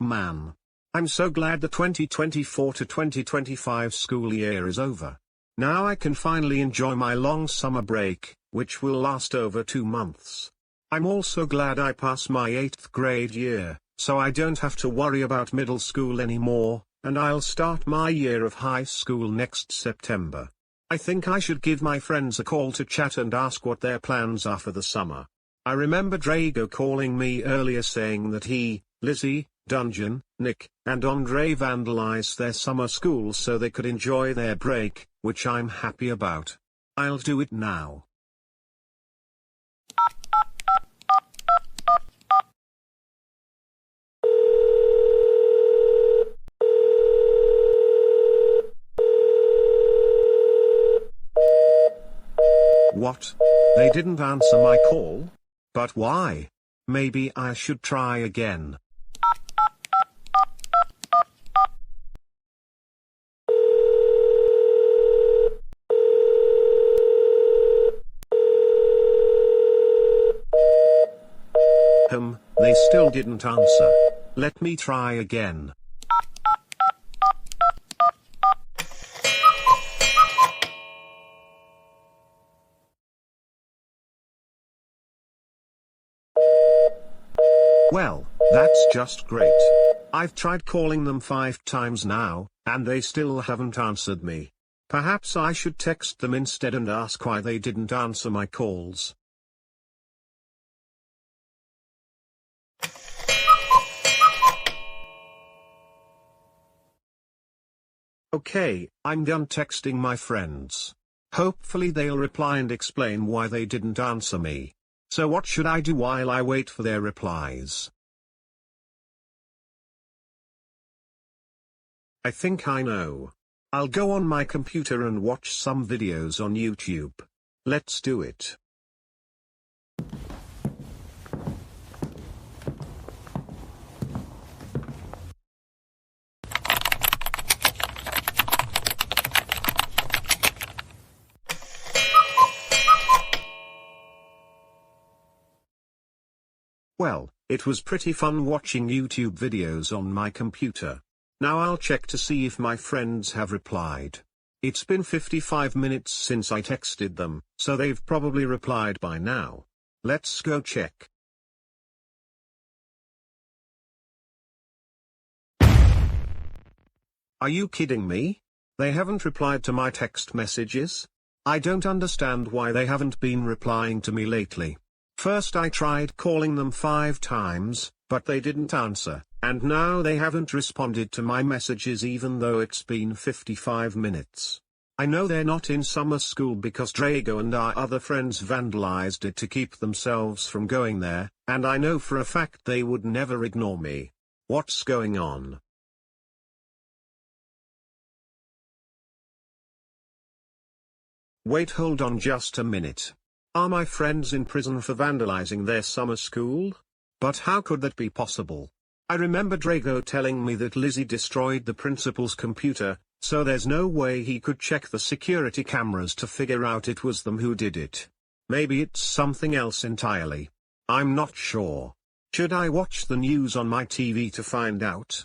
man. I'm so glad the 2024 to 2025 school year is over. Now I can finally enjoy my long summer break, which will last over 2 months. I'm also glad I passed my 8th grade year, so I don't have to worry about middle school anymore, and I'll start my year of high school next September. I think I should give my friends a call to chat and ask what their plans are for the summer. I remember Drago calling me earlier saying that he, Lizzie, Dungeon, Nick, and Andre vandalized their summer school so they could enjoy their break, which I'm happy about. I'll do it now. What? They didn't answer my call? But why? Maybe I should try again. They still didn't answer. Let me try again. Well, that's just great. I've tried calling them 5 times now, and they still haven't answered me. Perhaps I should text them instead and ask why they didn't answer my calls. Okay, I'm done texting my friends. Hopefully they'll reply and explain why they didn't answer me. So what should I do while I wait for their replies? I think I know. I'll go on my computer and watch some videos on YouTube. Let's do it. Well, it was pretty fun watching YouTube videos on my computer. Now I'll check to see if my friends have replied. It's been 55 minutes since I texted them, so they've probably replied by now. Let's go check. Are you kidding me? They haven't replied to my text messages? I don't understand why they haven't been replying to me lately. First I tried calling them 5 times, but they didn't answer, and now they haven't responded to my messages even though it's been 55 minutes. I know they're not in summer school because Drago and our other friends vandalized it to keep themselves from going there, and I know for a fact they would never ignore me. What's going on? Wait, hold on just a minute. Are my friends in prison for vandalizing their summer school? But how could that be possible? I remember Drago telling me that Lizzie destroyed the principal's computer, so there's no way he could check the security cameras to figure out it was them who did it. Maybe it's something else entirely. I'm not sure. Should I watch the news on my TV to find out?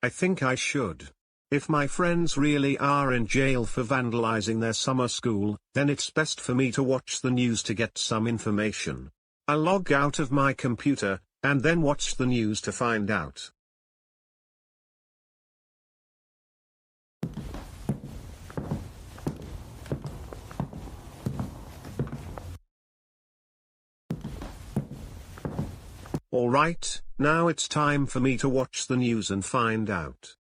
I think I should. If my friends really are in jail for vandalizing their summer school, then it's best for me to watch the news to get some information. I'll log out of my computer, and then watch the news to find out. Alright, now it's time for me to watch the news and find out.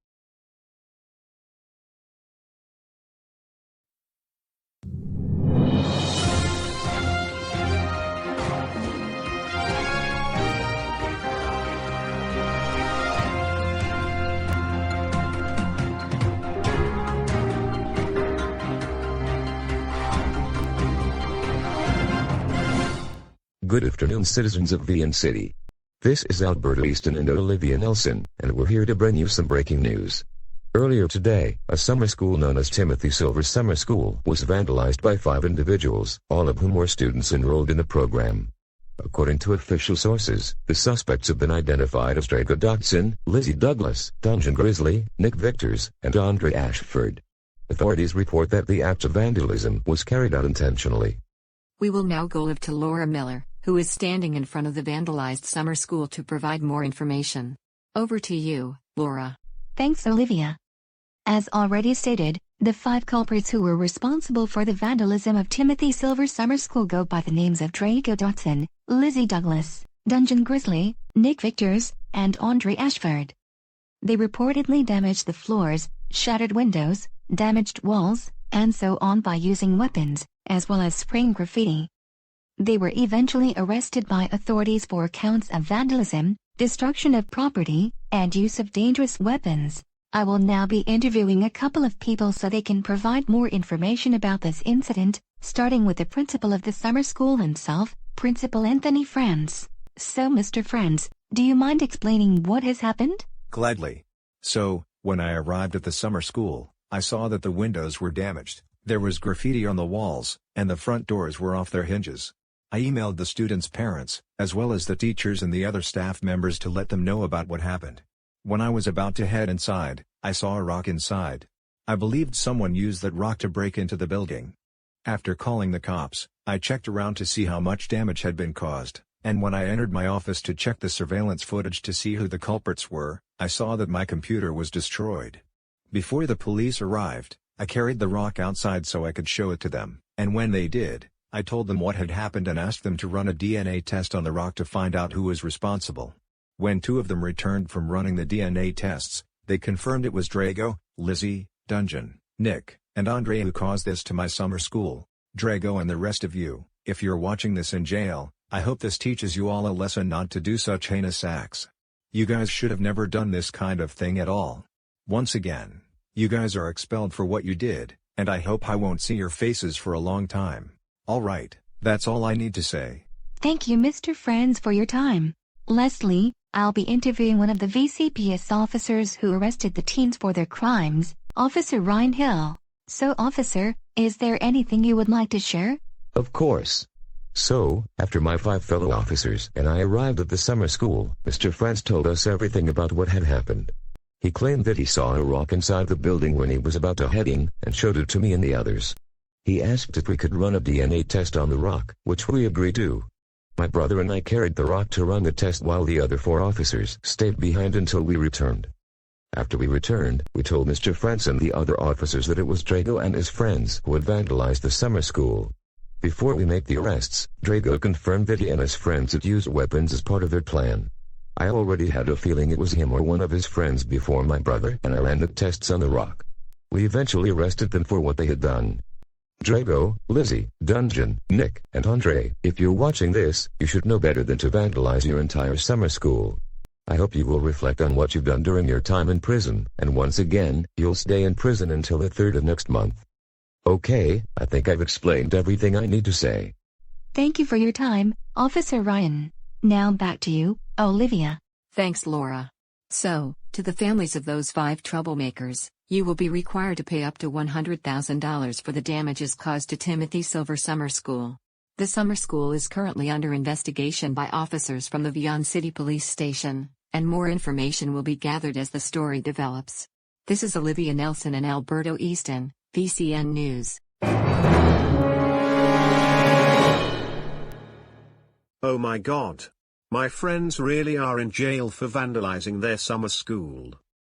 Good afternoon, citizens of Vyond City. This is Alberto Easton and Olivia Nelson, and we're here to bring you some breaking news. Earlier today, a summer school known as Timothy Silver's Summer School was vandalized by 5 individuals, all of whom were students enrolled in the program. According to official sources, the suspects have been identified as Draco Dotson, Lizzie Douglas, Dungeon Grizzly, Nick Victors, and Andre Ashford. Authorities report that the act of vandalism was carried out intentionally. We will now go live to Laura Miller, who is standing in front of the vandalized summer school to provide more information. Over to you, Laura. Thanks, Olivia. As already stated, the 5 culprits who were responsible for the vandalism of Timothy Silver Summer School go by the names of Draco Dotson, Lizzie Douglas, Dungeon Grizzly, Nick Victors, and Andre Ashford. They reportedly damaged the floors, shattered windows, damaged walls, and so on by using weapons, as well as spraying graffiti. They were eventually arrested by authorities for counts of vandalism, destruction of property, and use of dangerous weapons. I will now be interviewing a couple of people so they can provide more information about this incident, starting with the principal of the summer school himself, Principal Anthony Franz. So, Mr. Franz, do you mind explaining what has happened? Gladly. So, when I arrived at the summer school, I saw that the windows were damaged, there was graffiti on the walls, and the front doors were off their hinges. I emailed the students' parents, as well as the teachers and the other staff members to let them know about what happened. When I was about to head inside, I saw a rock inside. I believed someone used that rock to break into the building. After calling the cops, I checked around to see how much damage had been caused, and when I entered my office to check the surveillance footage to see who the culprits were, I saw that my computer was destroyed. Before the police arrived, I carried the rock outside so I could show it to them, and when they did, I told them what had happened and asked them to run a DNA test on the rock to find out who was responsible. When 2 of them returned from running the DNA tests, they confirmed it was Draco, Lizzie, Dungeon, Nick, and Andre who caused this to my summer school. Draco and the rest of you, if you're watching this in jail, I hope this teaches you all a lesson not to do such heinous acts. You guys should have never done this kind of thing at all. Once again, you guys are expelled for what you did, and I hope I won't see your faces for a long time. Alright, that's all I need to say. Thank you, Mr. Franz, for your time. Leslie, I'll be interviewing one of the VCPS officers who arrested the teens for their crimes, Officer Ryan Hill. So, officer, is there anything you would like to share? Of course. So, after my 5 fellow officers and I arrived at the summer school, Mr. Franz told us everything about what had happened. He claimed that he saw a rock inside the building when he was about to head in, and showed it to me and the others. He asked if we could run a DNA test on the rock, which we agreed to. My brother and I carried the rock to run the test while the other 4 officers stayed behind until we returned. After we returned, we told Mr. Franz and the other officers that it was Draco and his friends who had vandalized the summer school. Before we make the arrests, Draco confirmed that he and his friends had used weapons as part of their plan. I already had a feeling it was him or one of his friends before my brother and I ran the tests on the rock. We eventually arrested them for what they had done. Draco, Lizzie, Dungeon, Nick, and Andre, if you're watching this, you should know better than to vandalize your entire summer school. I hope you will reflect on what you've done during your time in prison, and once again, you'll stay in prison until the 3rd of next month. Okay, I think I've explained everything I need to say. Thank you for your time, Officer Ryan. Now back to you, Olivia. Thanks, Laura. So, to the families of those 5 troublemakers, you will be required to pay up to $100,000 for the damages caused to Timothy Silver Summer School. The summer school is currently under investigation by officers from the Vyond City Police Station, and more information will be gathered as the story develops. This is Olivia Nelson and Alberto Easton, VCN News. Oh my god. My friends really are in jail for vandalizing their summer school.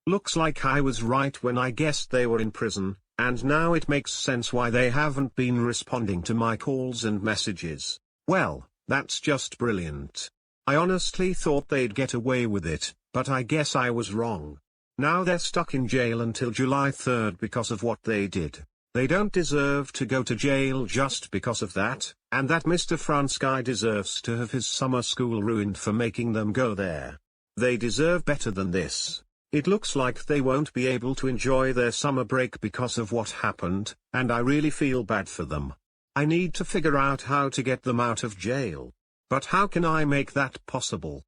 Looks like I was right when I guessed they were in prison, and now it makes sense why they haven't been responding to my calls and messages. Well, that's just brilliant. I honestly thought they'd get away with it, but I guess I was wrong. Now they're stuck in jail until July 3rd because of what they did. They don't deserve to go to jail just because of that, and that Mr. Franz guy deserves to have his summer school ruined for making them go there. They deserve better than this. It looks like they won't be able to enjoy their summer break because of what happened, and I really feel bad for them. I need to figure out how to get them out of jail. But how can I make that possible?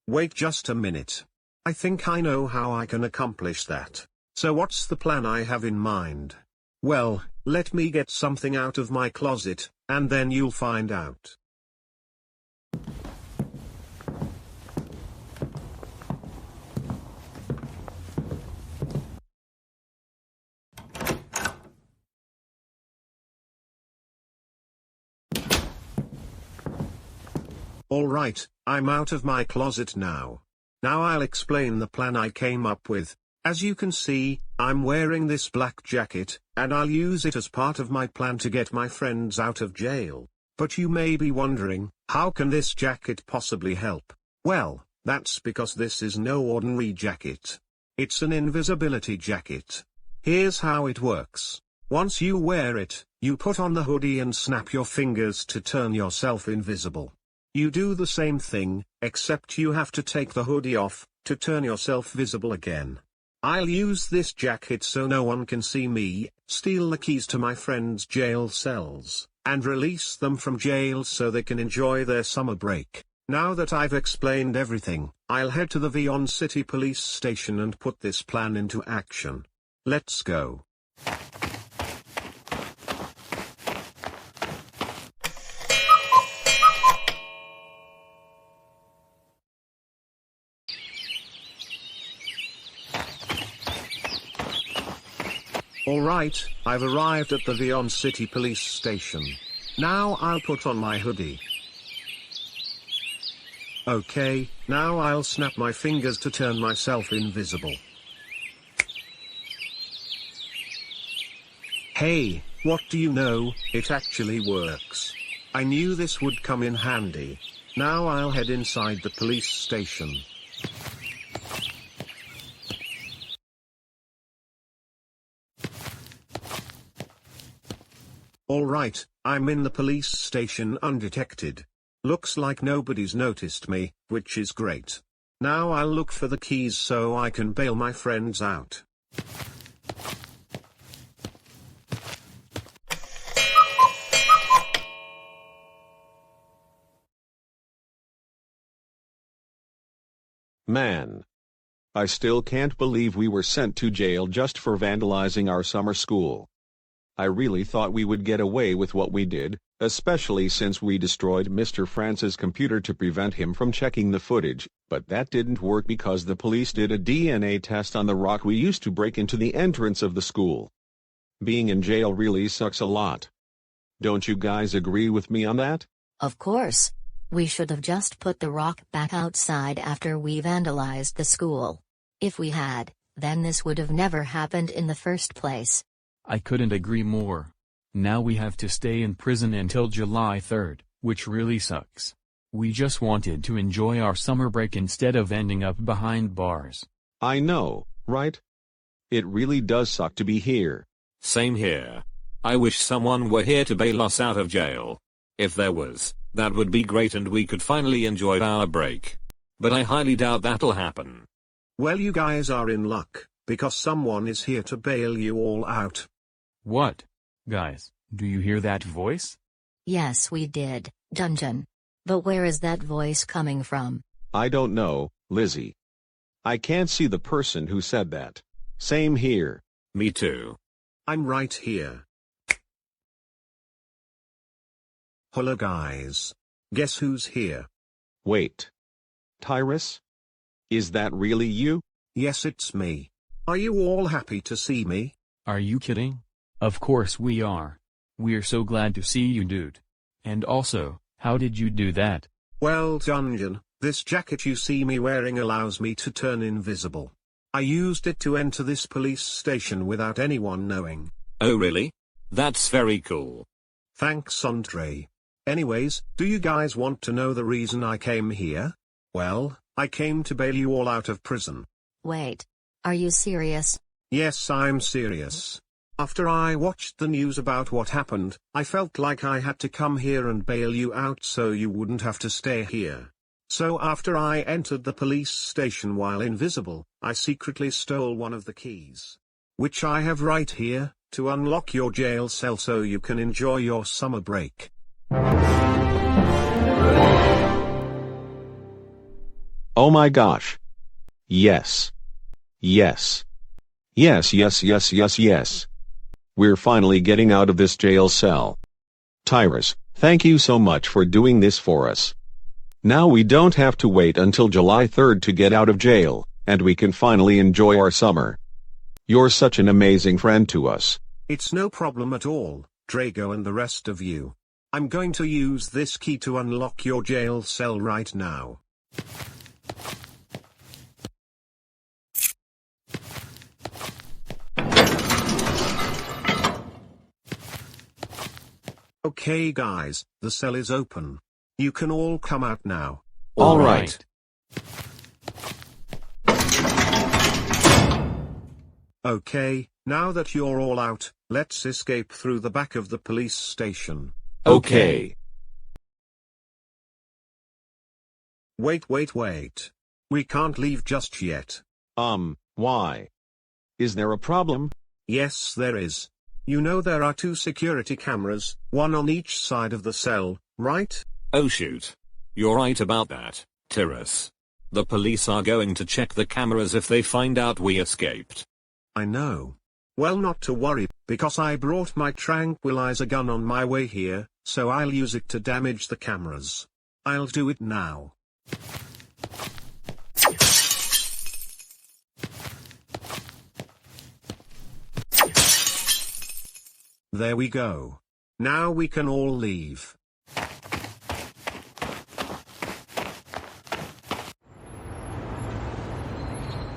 Wait just a minute. I think I know how I can accomplish that. So what's the plan I have in mind? Well, let me get something out of my closet, and then you'll find out. Alright, I'm out of my closet now. Now I'll explain the plan I came up with. As you can see, I'm wearing this black jacket, and I'll use it as part of my plan to get my friends out of jail. But you may be wondering, how can this jacket possibly help? Well, that's because this is no ordinary jacket. It's an invisibility jacket. Here's how it works. Once you wear it, you put on the hoodie and snap your fingers to turn yourself invisible. You do the same thing, except you have to take the hoodie off, to turn yourself visible again. I'll use this jacket so no one can see me, steal the keys to my friends' jail cells, and release them from jail so they can enjoy their summer break. Now that I've explained everything, I'll head to the Vyond City Police Station and put this plan into action. Let's go. Alright, I've arrived at the Vyond City Police Station. Now I'll put on my hoodie. Okay, now I'll snap my fingers to turn myself invisible. Hey, what do you know, it actually works. I knew this would come in handy. Now I'll head inside the police station. Alright, I'm in the police station undetected. Looks like nobody's noticed me, which is great. Now I'll look for the keys so I can bail my friends out. Man. I still can't believe we were sent to jail just for vandalizing our summer school. I really thought we would get away with what we did, especially since we destroyed Mr. France's computer to prevent him from checking the footage, but that didn't work because the police did a DNA test on the rock we used to break into the entrance of the school. Being in jail really sucks a lot. Don't you guys agree with me on that? Of course. We should have just put the rock back outside after we vandalized the school. If we had, then this would have never happened in the first place. I couldn't agree more. Now we have to stay in prison until July 3rd, which really sucks. We just wanted to enjoy our summer break instead of ending up behind bars. I know, right? It really does suck to be here. Same here. I wish someone were here to bail us out of jail. If there was, that would be great and we could finally enjoy our break. But I highly doubt that'll happen. Well, you guys are in luck, because someone is here to bail you all out. What? Guys, do you hear that voice? Yes, we did, Dungeon. But where is that voice coming from? I don't know, Lizzie. I can't see the person who said that. Same here. Me too. I'm right here. Hello guys. Guess who's here? Wait. Tyrus? Is that really you? Yes, it's me. Are you all happy to see me? Are you kidding? Of course we are. We're so glad to see you, dude. And also, how did you do that? Well, Dungeon, this jacket you see me wearing allows me to turn invisible. I used it to enter this police station without anyone knowing. Oh really? That's very cool. Thanks, Andre. Anyways, do you guys want to know the reason I came here? Well, I came to bail you all out of prison. Wait. Are you serious? Yes, I'm serious. After I watched the news about what happened, I felt like I had to come here and bail you out so you wouldn't have to stay here. So after I entered the police station while invisible, I secretly stole one of the keys, which I have right here, to unlock your jail cell so you can enjoy your summer break. Oh my gosh. Yes. Yes. Yes, yes, yes, yes, yes. We're finally getting out of this jail cell. Tyrus, thank you so much for doing this for us. Now we don't have to wait until July 3rd to get out of jail, and we can finally enjoy our summer. You're such an amazing friend to us. It's no problem at all, Drago and the rest of you. I'm going to use this key to unlock your jail cell right now. Okay guys, the cell is open. You can all come out now. All right. Okay, now that you're all out, let's escape through the back of the police station. Okay. Wait. We can't leave just yet. Why? Is there a problem? Yes, there is. You know there are 2 security cameras, one on each side of the cell, right? Oh shoot. You're right about that, Tyrus. The police are going to check the cameras if they find out we escaped. I know. Well, not to worry, because I brought my tranquilizer gun on my way here, so I'll use it to damage the cameras. I'll do it now. There we go. Now we can all leave.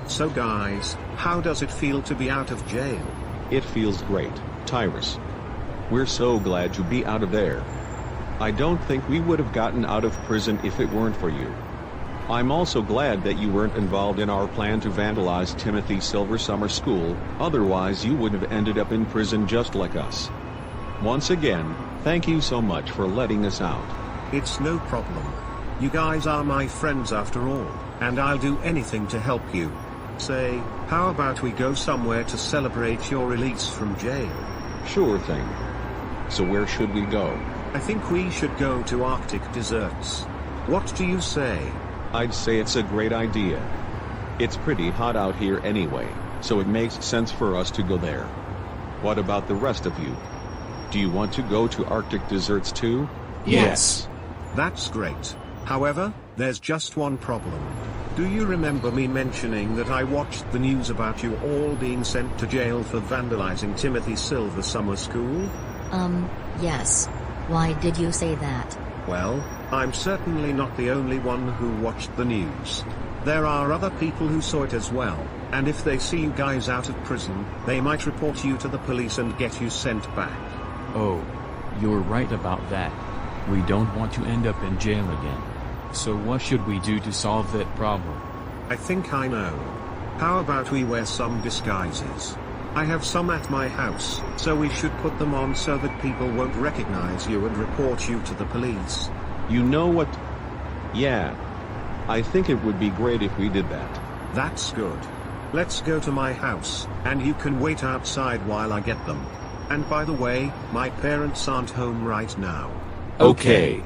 So guys, how does it feel to be out of jail? It feels great, Tyrus. We're so glad to be out of there. I don't think we would have gotten out of prison if it weren't for you. I'm also glad that you weren't involved in our plan to vandalize Timothy Silver Summer School, otherwise you would have ended up in prison just like us. Once again, thank you so much for letting us out. It's no problem. You guys are my friends after all, and I'll do anything to help you. Say, how about we go somewhere to celebrate your release from jail? Sure thing. So where should we go? I think we should go to Arctic Deserts. What do you say? I'd say it's a great idea. It's pretty hot out here anyway, so it makes sense for us to go there. What about the rest of you? Do you want to go to Arctic Deserts too? Yes. That's great. However, there's just one problem. Do you remember me mentioning that I watched the news about you all being sent to jail for vandalizing Timothy Silver Summer School? Yes. Why did you say that? Well, I'm certainly not the only one who watched the news. There are other people who saw it as well, and if they see you guys out of prison, they might report you to the police and get you sent back. Oh, you're right about that. We don't want to end up in jail again. So what should we do to solve that problem? I think I know. How about we wear some disguises? I have some at my house, so we should put them on so that people won't recognize you and report you to the police. You know what? Yeah. I think it would be great if we did that. That's good. Let's go to my house, and you can wait outside while I get them. And by the way, my parents aren't home right now. Okay.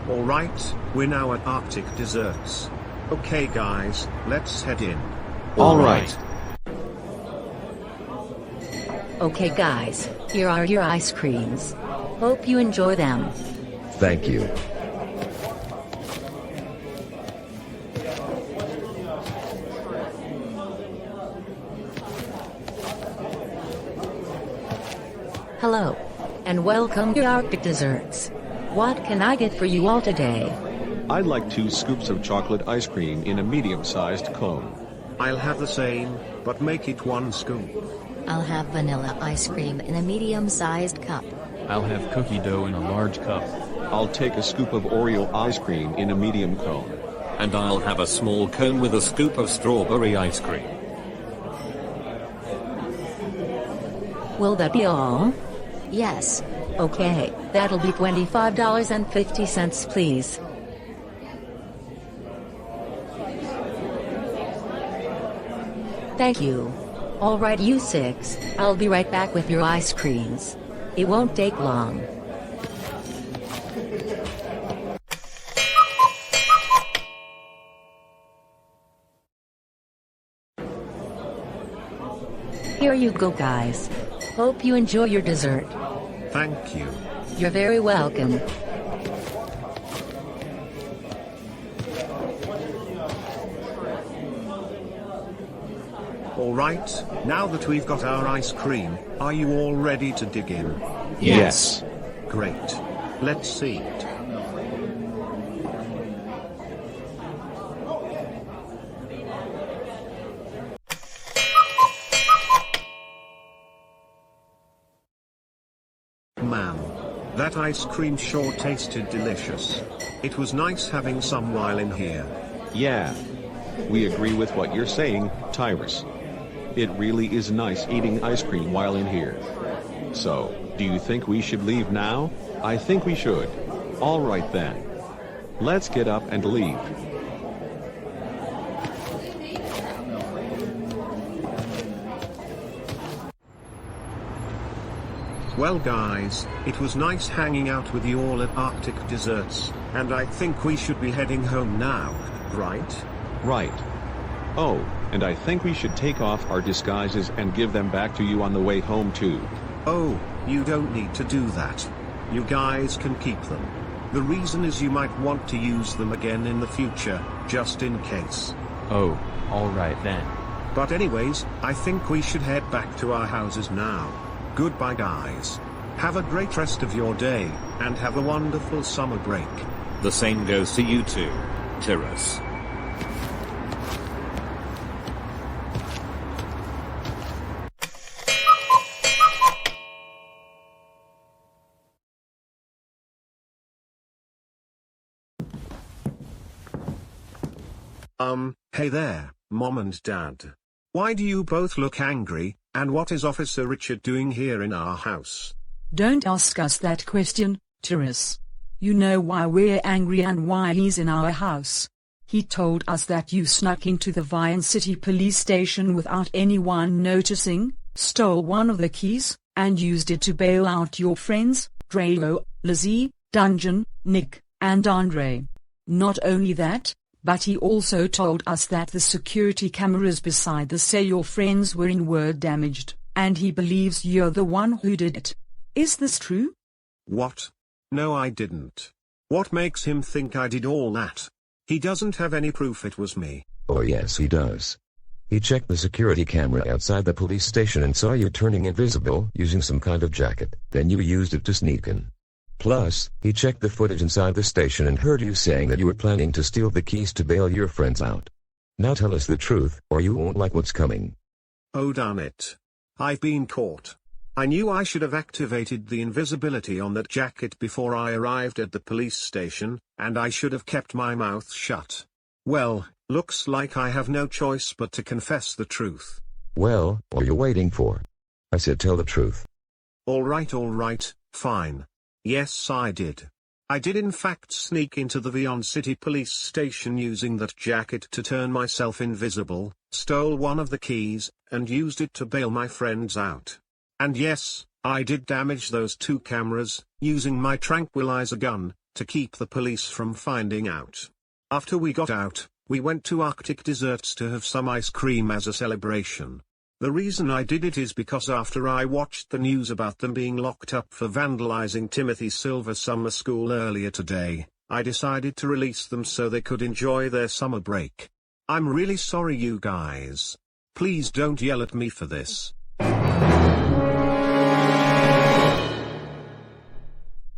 Alright, we're now at Arctic Deserts. Okay guys, let's head in. All right. Okay guys, here are your ice creams. Hope you enjoy them. Thank you. Hello. And welcome to Arctic Desserts. What can I get for you all today? I'd like 2 scoops of chocolate ice cream in a medium-sized cone. I'll have the same, but make it 1 scoop. I'll have vanilla ice cream in a medium-sized cup. I'll have cookie dough in a large cup. I'll take a scoop of Oreo ice cream in a medium cone. And I'll have a small cone with a scoop of strawberry ice cream. Will that be all? Yes. Okay, that'll be $25.50, please. Thank you. Alright you six, I'll be right back with your ice creams. It won't take long. Here you go guys. Hope you enjoy your dessert. Thank you. You're very welcome. Alright, now that we've got our ice cream, are you all ready to dig in? Yes. Great. Let's see it. Man, that ice cream sure tasted delicious. It was nice having some while in here. Yeah. We agree with what you're saying, Tyrus. It really is nice eating ice cream while in here. So, do you think we should leave now? I think we should. All right then. Let's get up and leave. Well guys, it was nice hanging out with you all at Arctic Desserts, and I think we should be heading home now, right? Right. Oh, and I think we should take off our disguises and give them back to you on the way home too. Oh, you don't need to do that. You guys can keep them. The reason is you might want to use them again in the future, just in case. Oh, alright then. But anyways, I think we should head back to our houses now. Goodbye guys. Have a great rest of your day, and have a wonderful summer break. The same goes to you too, Tyrus. Hey there, Mom and Dad. Why do you both look angry, and what is Officer Richard doing here in our house? Don't ask us that question, Tyrus. You know why we're angry and why he's in our house. He told us that you snuck into the Vyond City police station without anyone noticing, stole one of the keys, and used it to bail out your friends, Drago, Lizzie, Dungeon, Nick, and Andre. Not only that, but he also told us that the security cameras beside the cell your friends were in were damaged, and he believes you're the one who did it. Is this true? What? No, I didn't. What makes him think I did all that? He doesn't have any proof it was me. Oh yes he does. He checked the security camera outside the police station and saw you turning invisible using some kind of jacket, then you used it to sneak in. Plus, he checked the footage inside the station and heard you saying that you were planning to steal the keys to bail your friends out. Now tell us the truth, or you won't like what's coming. Oh damn it. I've been caught. I knew I should have activated the invisibility on that jacket before I arrived at the police station, and I should have kept my mouth shut. Well, looks like I have no choice but to confess the truth. Well, what are you waiting for? I said tell the truth. Alright, fine. Yes I did. I did in fact sneak into the Vyond City police station using that jacket to turn myself invisible, stole one of the keys, and used it to bail my friends out. And yes, I did damage those 2 cameras, using my tranquilizer gun, to keep the police from finding out. After we got out, we went to Arctic Desserts to have some ice cream as a celebration. The reason I did it is because after I watched the news about them being locked up for vandalizing Timothy Silver Summer School earlier today, I decided to release them so they could enjoy their summer break. I'm really sorry you guys. Please don't yell at me for this.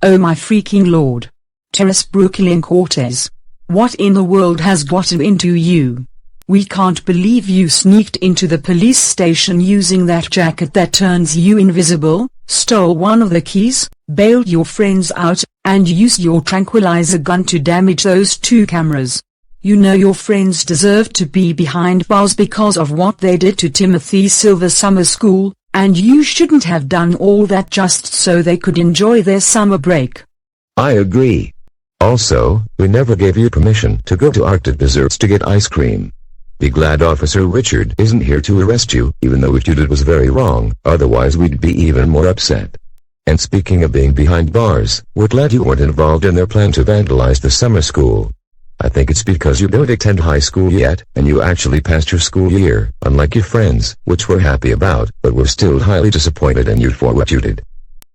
Oh my freaking lord. Tyrus Brooklyn Cortez. What in the world has gotten into you? We can't believe you sneaked into the police station using that jacket that turns you invisible, stole one of the keys, bailed your friends out, and used your tranquilizer gun to damage those 2 cameras. You know your friends deserve to be behind bars because of what they did to Timothy Silver Summer School, and you shouldn't have done all that just so they could enjoy their summer break. I agree. Also, we never gave you permission to go to Arctic Desserts to get ice cream. Be glad Officer Richard isn't here to arrest you, even though what you did was very wrong, otherwise we'd be even more upset. And speaking of being behind bars, we're glad you weren't involved in their plan to vandalize the summer school. I think it's because you don't attend high school yet, and you actually passed your school year, unlike your friends, which we're happy about, but we're still highly disappointed in you for what you did.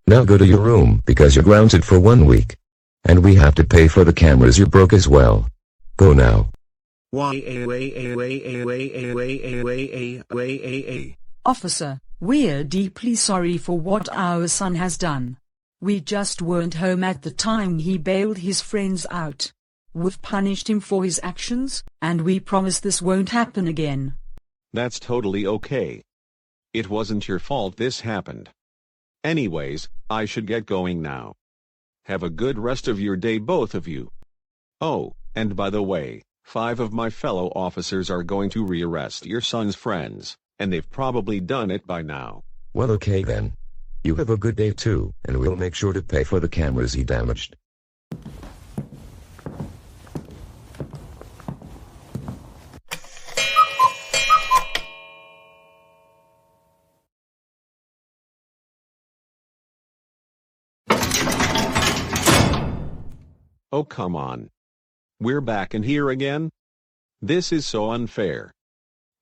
Now go to your room, because you're grounded for 1 week. And we have to pay for the cameras you broke as well. Go now. Officer, we're deeply sorry for what our son has done. We just weren't home at the time he bailed his friends out. We've punished him for his actions, and we promise this won't happen again. That's totally okay. It wasn't your fault this happened. Anyways, I should get going now. Have a good rest of your day, both of you. Oh, and by the way, 5 of my fellow officers are going to rearrest your son's friends, and they've probably done it by now. Well, okay then. You have a good day too, and we'll make sure to pay for the cameras he damaged. Oh come on. We're back in here again? This is so unfair.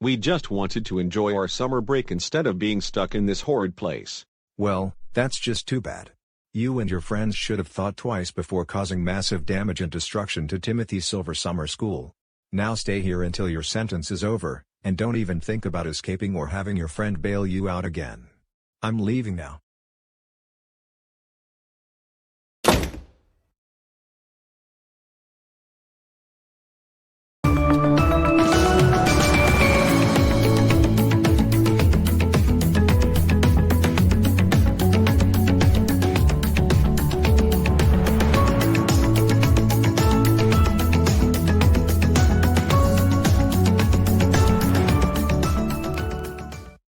We just wanted to enjoy our summer break instead of being stuck in this horrid place. Well, that's just too bad. You and your friends should have thought twice before causing massive damage and destruction to Timothy Silver Summer School. Now stay here until your sentence is over, and don't even think about escaping or having your friend bail you out again. I'm leaving now.